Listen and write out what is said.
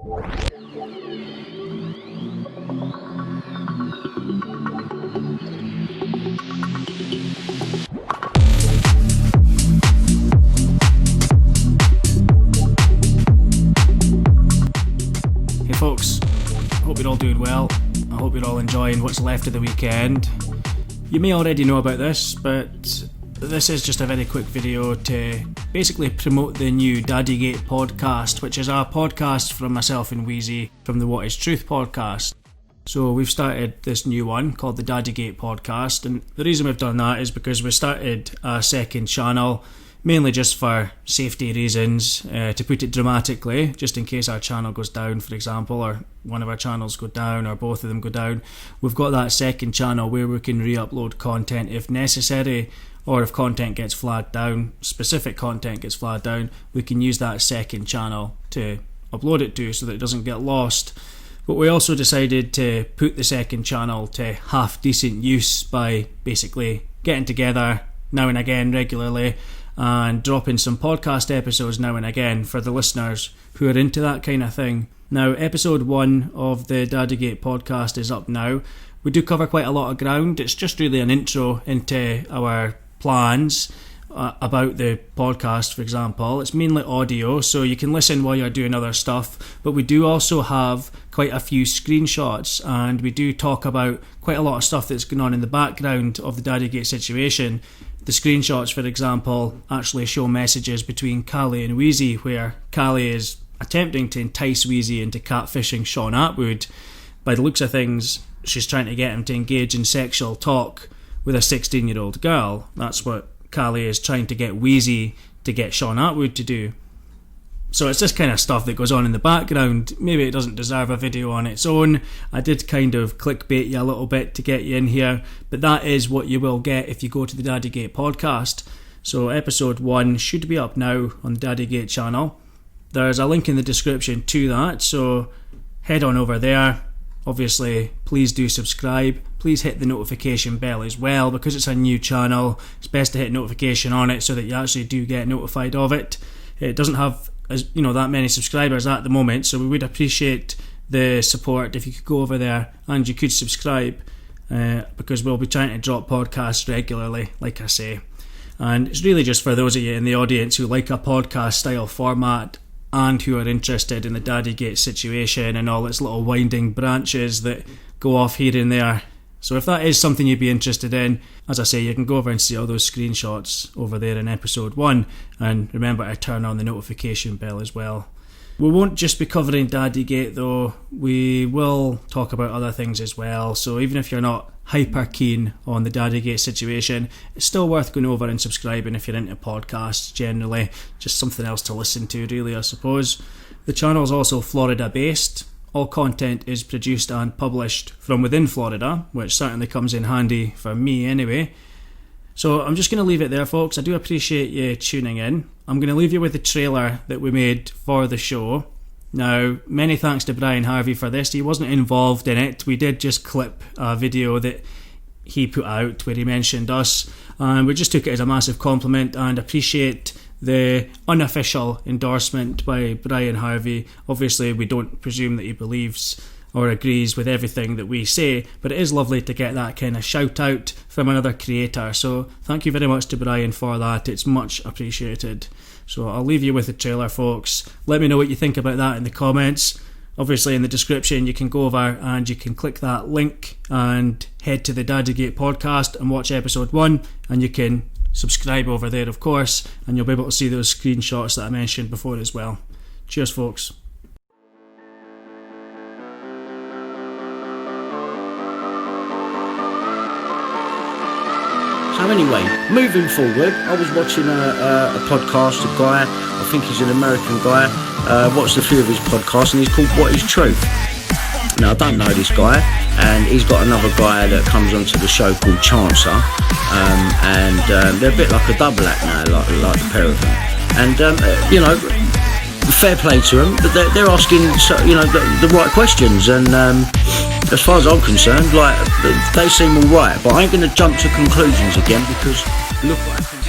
Hey folks, hope you're all doing well. I hope you're all enjoying what's left of the weekend. You may already know about this, but this is just a very quick video to basically promote the new DaddyGate podcast, which is a podcast from myself and Wheezy from the What Is Truth podcast. So we've started this new one called the DaddyGate podcast, and the reason we've done that is because we started a second channel mainly just for safety reasons, to put it dramatically, just in case our channel goes down, for example, or one of our channels go down, or both of them go down. We've got that second channel where we can re-upload content if necessary, or if content gets flagged down, specific content gets flagged down, we can use that second channel to upload it to so that it doesn't get lost. But we also decided to put the second channel to half decent use by basically getting together now and again regularly and dropping some podcast episodes now and again for the listeners who are into that kind of thing. Now, episode 1 of the DaddyGate podcast is up now. We do cover quite a lot of ground. It's just really an intro into our plans about the podcast, for example. It's mainly audio, so you can listen while you're doing other stuff, but we do also have quite a few screenshots, and we do talk about quite a lot of stuff that's going on in the background of the DaddyGate situation. The screenshots, for example, actually show messages between Cali and Wheezy, where Cali is attempting to entice Wheezy into catfishing Shaun Attwood. By the looks of things, she's trying to get him to engage in sexual talk with a 16-year-old girl. That's what Cali is trying to get Wheezy to get Shaun Attwood to do. So it's this kind of stuff that goes on in the background. Maybe it doesn't deserve a video on its own. I did kind of clickbait you a little bit to get you in here, but that is what you will get if you go to the DaddyGate podcast. So episode 1 should be up now on the DaddyGate channel. There's a link in the description to that, so head on over there. Obviously, please do subscribe. Please hit the notification bell as well, because it's a new channel. It's best to hit notification on it so that you actually do get notified of it. It doesn't have that many subscribers at the moment, so we would appreciate the support if you could go over there and you could subscribe, because we'll be trying to drop podcasts regularly, like I say. And it's really just for those of you in the audience who like a podcast style format and who are interested in the DaddyGate situation and all its little winding branches that go off here and there. So if that is something you'd be interested in, as I say, you can go over and see all those screenshots over there in episode 1, and remember to turn on the notification bell as well. We won't just be covering DaddyGate though, we will talk about other things as well, so even if you're not hyper keen on the DaddyGate situation, it's still worth going over and subscribing if you're into podcasts generally, just something else to listen to really, I suppose. The channel is also Florida based. All content is produced and published from within Florida, which certainly comes in handy for me anyway. So I'm just going to leave it there, folks. I do appreciate you tuning in. I'm going to leave you with the trailer that we made for the show. Now, many thanks to Brian Harvey for this. He wasn't involved in it. We did just clip a video that he put out where he mentioned us, and we just took it as a massive compliment and appreciate the unofficial endorsement by Brian Harvey. Obviously, we don't presume that he believes or agrees with everything that we say, but it is lovely to get that kind of shout out from another creator. So thank you very much to Brian for that. It's much appreciated. So I'll leave you with the trailer, folks. Let me know what you think about that in the comments. Obviously, in the description, you can go over and you can click that link and head to the DaddyGate podcast and watch episode 1, and you can subscribe over there, of course, and you'll be able to see those screenshots that I mentioned before as well. Cheers, folks. So anyway, moving forward, I was watching a podcast, a guy, I think he's an American guy, watched a few of his podcasts, and he's called What Is Truth. Now, I don't know this guy, and he's got another guy that comes onto the show called Chancer, and they're a bit like a double act now, like the pair of them. And, fair play to them, but they're asking, the right questions, and as far as I'm concerned, they seem all right, but I ain't going to jump to conclusions again, because look what happened.